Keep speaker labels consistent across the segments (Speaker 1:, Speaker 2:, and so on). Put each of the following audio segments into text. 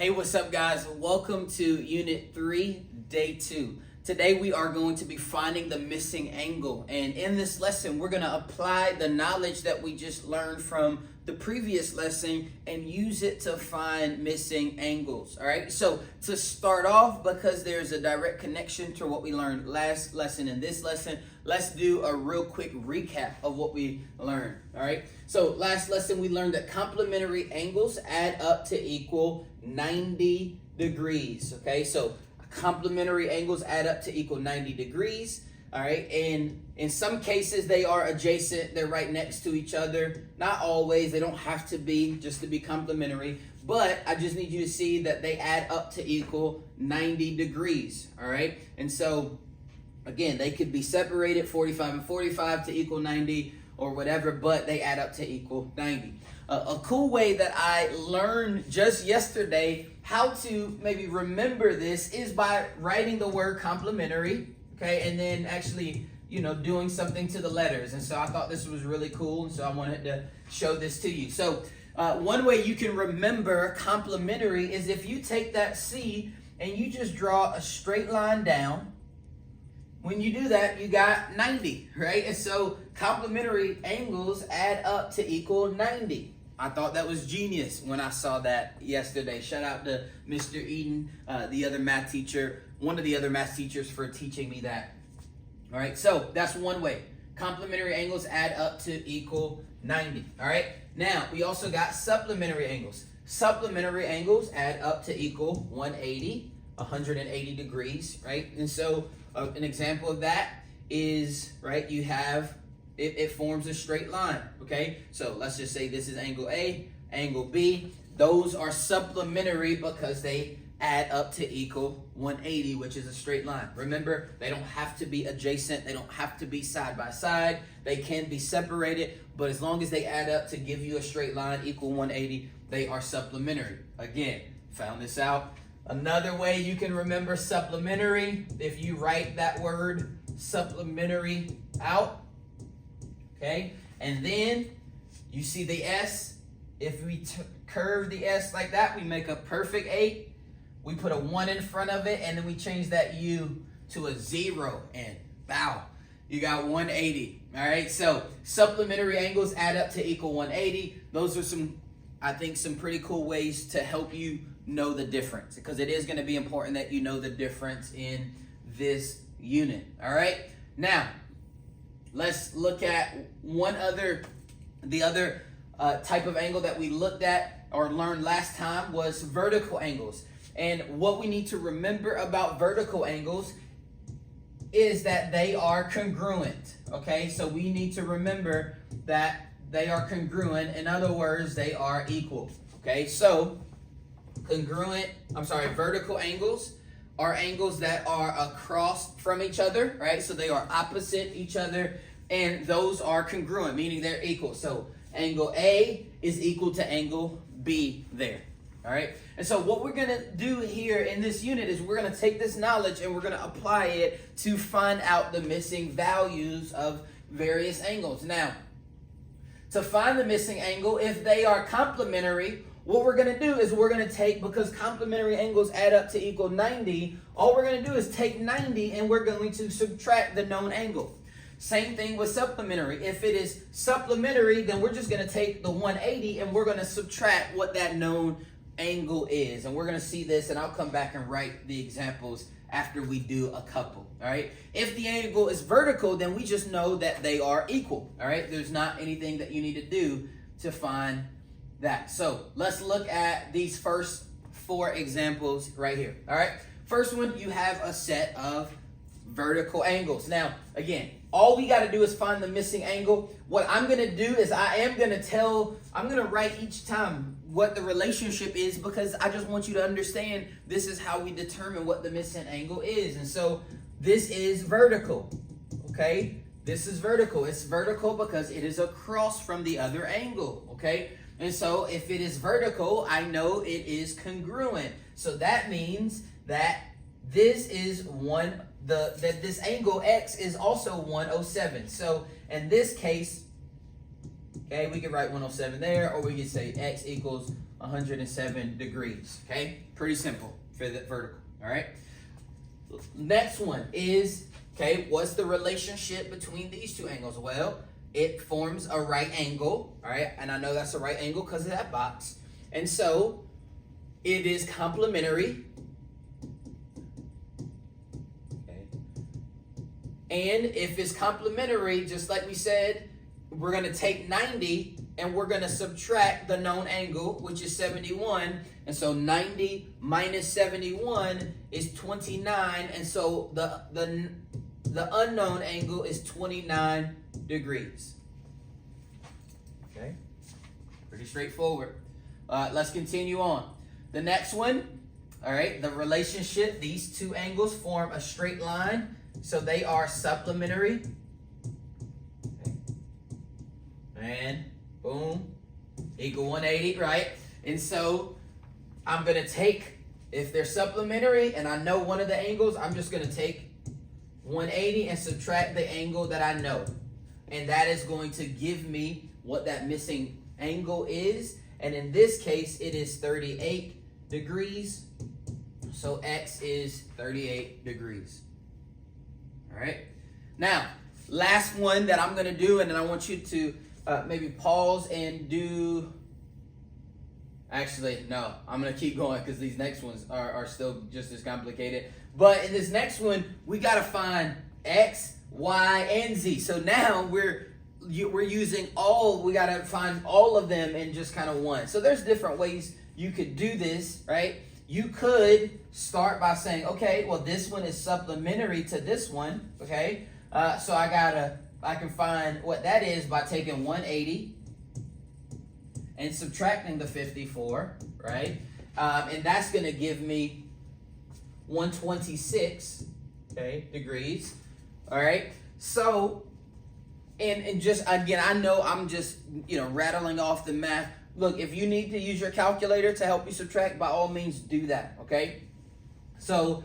Speaker 1: Hey, what's up, guys? Welcome to Unit 3, Day 2. Today we are going to be finding the missing angle. And in this lesson, we're going to apply the knowledge that we just learned from the previous lesson and use it to find missing angles. All right, so to start off, because there's a direct connection to what we learned last lesson and this lesson, let's do a real quick recap of what we learned. All right, so last lesson we learned that complementary angles add up to equal 90 degrees. Okay, so complementary angles add up to equal 90 degrees. All right, and in some cases they are adjacent, they're right next to each other. Not always, they don't have to be just to be complementary, but I just need you to see that they add up to equal 90 degrees. All right, and so again, they could be separated 45 and 45 to equal 90 or whatever, but they add up to equal 90. A cool way that I learned just yesterday how to maybe remember this is by writing the word complementary, okay, and then actually, doing something to the letters. And so I thought this was really cool, and so I wanted to show this to you. So one way you can remember complementary is if you take that C and you just draw a straight line down. When you do that, you got 90, right? And so complementary angles add up to equal 90. I thought that was genius when I saw that yesterday. Shout out to Mr. Eden, the other math teacher, one of the other math teachers, for teaching me that. All right, so that's one way. Complementary angles add up to equal 90. All right, now we also got supplementary angles. Supplementary angles add up to equal 180 degrees, right? And so an example of that is, right, you have it forms a straight line, okay? So let's just say this is angle A, angle B. Those are supplementary because they add up to equal 180, which is a straight line. Remember, they don't have to be adjacent. They don't have to be side by side. They can be separated, but as long as they add up to give you a straight line equal 180, they are supplementary. Again, found this out. Another way you can remember supplementary, if you write that word supplementary out, okay, and then you see the S. If we curve the S like that, we make a perfect 8. We put a 1 in front of it, and then we change that U to a 0, and bow, you got 180. All right, so supplementary angles add up to equal 180. Those are some pretty cool ways to help you know the difference, because it is going to be important that you know the difference in this unit. All right, now let's look at the other type of angle that we looked at or learned last time was vertical angles. And what we need to remember about vertical angles is that they are congruent. Okay, so we need to remember that they are congruent. In other words, they are equal. Okay, so vertical angles are angles that are across from each other, right? So they are opposite each other, and those are congruent, meaning they're equal. So angle A is equal to angle B there, all right? And so what we're gonna do here in this unit is we're gonna take this knowledge and we're gonna apply it to find out the missing values of various angles. Now, to find the missing angle, if they are complementary, what we're going to do is we're going to take, because complementary angles add up to equal 90, all we're going to do is take 90 and we're going to subtract the known angle. Same thing with supplementary. If it is supplementary, then we're just going to take the 180 and we're going to subtract what that known angle is. And we're going to see this, and I'll come back and write the examples after we do a couple. All right. If the angle is vertical, then we just know that they are equal. All right. There's not anything that you need to do to find that. So let's look at these first 4 examples right here. All right. First one, you have a set of vertical angles. Now, again, all we got to do is find the missing angle. What I'm going to do is I'm going to write each time what the relationship is, because I just want you to understand this is how we determine what the missing angle is. And so this is vertical. Okay. This is vertical. It's vertical because it is across from the other angle. Okay. And so if it is vertical, I know it is congruent. So that means that this is that this angle X is also 107. So in this case, Okay, we could write 107 there, or we could say x equals 107 degrees. Okay, pretty simple for the vertical. All right. Next one is, okay, what's the relationship between these two angles? Well, it forms a right angle. All right, and I know that's a right angle because of that box. And so it is complementary. Okay. And if it's complementary, just like we said, we're going to take 90 and we're going to subtract the known angle, which is 71. And so 90 minus 71 is 29. And so the unknown angle is 29 degrees. Okay, pretty straightforward. Let's continue on. The next one, all right, the relationship, these two angles form a straight line. So they are supplementary. Okay. And boom, equal 180, right? And so I'm going to take, if they're supplementary and I know one of the angles, I'm just going to take 180 and subtract the angle that I know. And that is going to give me what that missing angle is. And in this case, it is 38 degrees. So x is 38 degrees. All right. Now, last one that I'm going to do, and then I want you to maybe pause and do. Actually, no, I'm going to keep going because these next ones are still just as complicated. But in this next one, we got to find x, y, and z. So now we're using all, we got to find all of them in just kind of one. So there's different ways you could do this, right? You could start by saying, okay, well, this one is supplementary to this one, okay? So I can find what that is by taking 180 and subtracting the 54, right? And that's going to give me 126, okay, degrees, all right? So, and just, again, I know I'm just, rattling off the math. Look, if you need to use your calculator to help you subtract, by all means, do that, okay? So,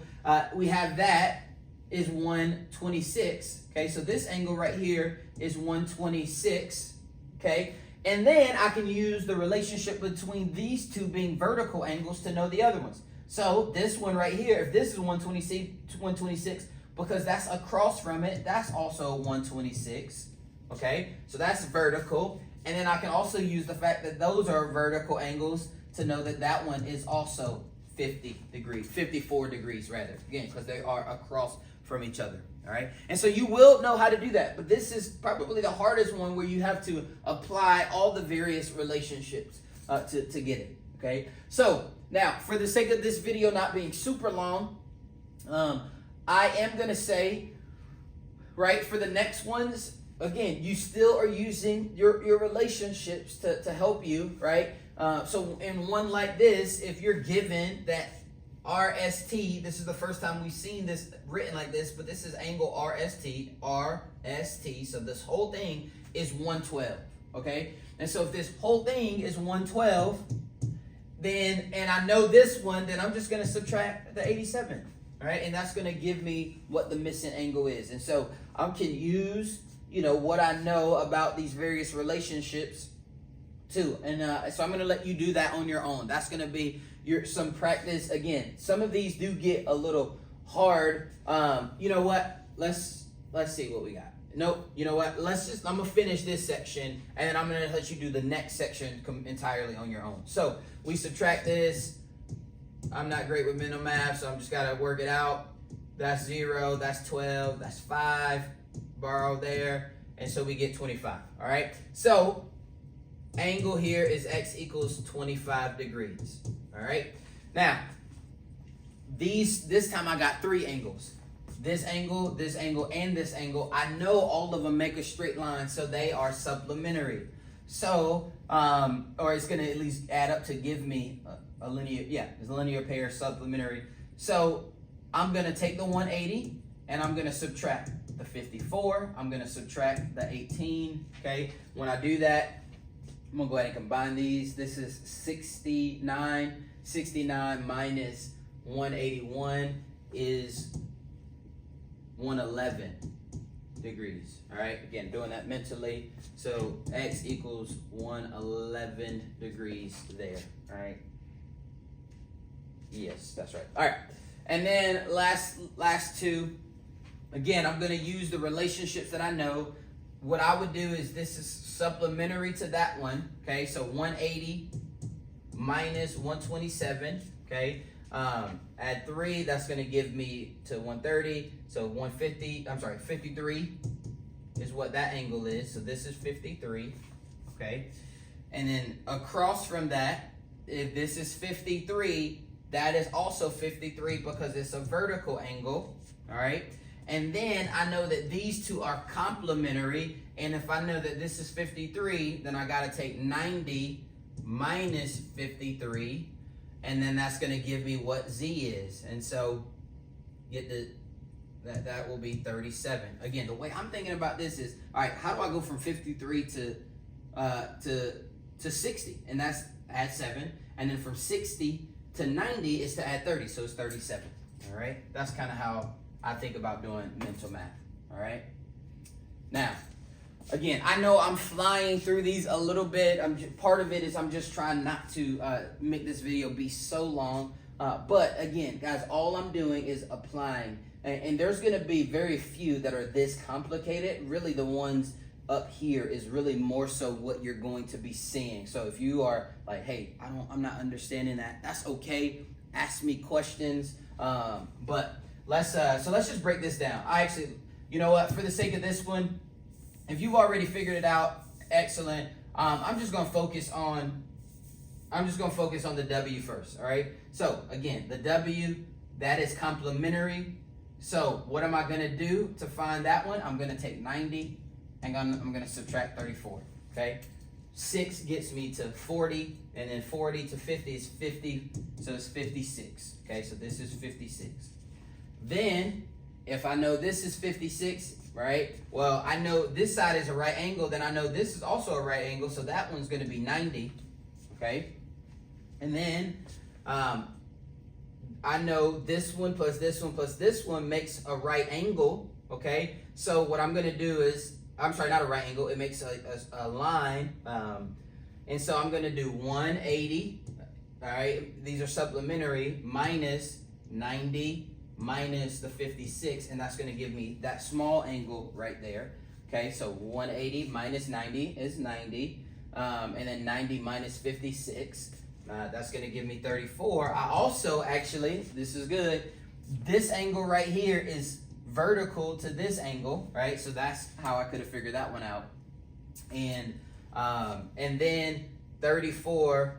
Speaker 1: we have that is 126, okay? So this angle right here is 126, okay? And then I can use the relationship between these two being vertical angles to know the other ones. So this one right here, if this is 126, because that's across from it, that's also 126, okay? So that's vertical. And then I can also use the fact that those are vertical angles to know that that one is also 54 degrees rather. Again, because they are across from each other, all right? And so you will know how to do that, but this is probably the hardest one where you have to apply all the various relationships to get it, okay? So now, for the sake of this video not being super long, I am going to say, right, for the next ones, again, you still are using your relationships to help you, right? So in one like this, if you're given that RST, this is the first time we've seen this written like this, but this is angle RST, so this whole thing is 112, okay? And so if this whole thing is 112, then, and I know this one, then I'm just going to subtract the 87, all right? And that's going to give me what the missing angle is. And so I can use, what I know about these various relationships too. And so I'm going to let you do that on your own. That's going to be some practice. Again, some of these do get a little hard. You know what? Let's see what we got. Nope. You know what? I'm going to finish this section, and then I'm going to let you do the next section entirely on your own. So we subtract this. I'm not great with mental math, so I'm just got to work it out. That's 0. That's 12. That's 5. Borrow there. And so we get 25. All right. So angle here is x equals 25 degrees. All right. Now, this time I got 3 angles. This angle, and this angle. I know all of them make a straight line, so they are supplementary. So, or it's going to at least add up to give me a linear, it's a linear pair supplementary. So I'm going to take the 180 and I'm going to subtract the 54. I'm going to subtract the 18. Okay. When I do that, I'm going to go ahead and combine these. This is 69. 69 minus 181 is 111 degrees. All right, again, doing that mentally. So x equals 111 degrees there. All right. Yes, that's right. All right, and then last two. Again, I'm going to use the relationships that I know. What I would do is this is supplementary to that one. Okay, so 180 minus 127. Okay, add 3. That's going to give me to 130. So 150. I'm sorry, 53 is what that angle is. So this is 53. Okay, and then across from that, if this is 53. That is also 53 because it's a vertical angle, all right? And then I know that these two are complementary, and if I know that this is 53, then I gotta take 90 minus 53, and then that's gonna give me what Z is. And so get that will be 37. Again, the way I'm thinking about this is, all right, how do I go from 53 to 60? And that's add 7, and then from 60 to 90 is to add 30, so it's 37, all right? That's kind of how I think about doing mental math, all right? Now, again, I know I'm flying through these a little bit. Part of it is I'm just trying not to make this video be so long, but again, guys, all I'm doing is applying, and there's gonna be very few that are this complicated. Really, the ones up here is really more so what you're going to be seeing. So if you are like, hey, I'm not understanding that, that's okay. Ask me questions. But let's just break this down. I actually, you know what, for the sake of this one, if you've already figured it out, excellent. I'm just gonna focus on the W first. All right. So again, the W, that is complementary. So what am I gonna do to find that one? I'm gonna take 90. And I'm going to subtract 34, okay? 6 gets me to 40, and then 40 to 50 is 50, so it's 56, okay? So this is 56. Then, if I know this is 56, right? Well, I know this side is a right angle, then I know this is also a right angle, so that one's going to be 90, okay? And then, I know this one plus this one plus this one makes a right angle, okay? So what I'm going to do is, I'm sorry, not a right angle. It makes a line. And so I'm going to do 180. All right. These are supplementary minus 90 minus the 56. And that's going to give me that small angle right there. Okay. So 180 minus 90 is 90. And then 90 minus 56. That's going to give me 34. I also actually, this is good. This angle right here is vertical to this angle, right? So that's how I could have figured that one out. And then 34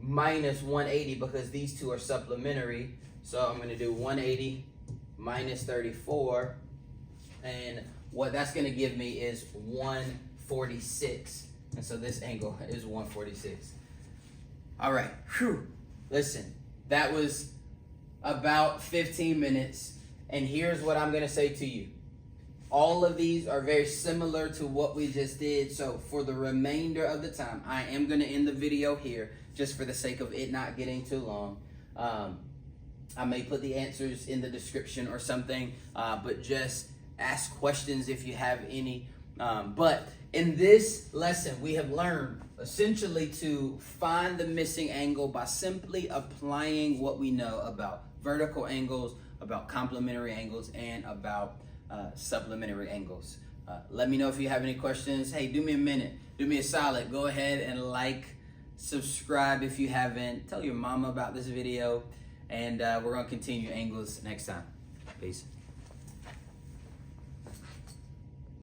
Speaker 1: minus 180 because these two are supplementary. So I'm going to do 180 minus 34, and what that's going to give me is 146. And so this angle is 146. All right. Whew. Listen, that was about 15 minutes. And here's what I'm going to say to you. All of these are very similar to what we just did. So for the remainder of the time, I am going to end the video here just for the sake of it not getting too long. I may put the answers in the description or something, but just ask questions if you have any. But in this lesson, we have learned essentially to find the missing angle by simply applying what we know about vertical angles, about complementary angles, and about supplementary angles. Let me know if you have any questions. Hey, do me a minute. Do me a solid. Go ahead and like, subscribe if you haven't. Tell your mama about this video. And we're going to continue angles next time. Peace.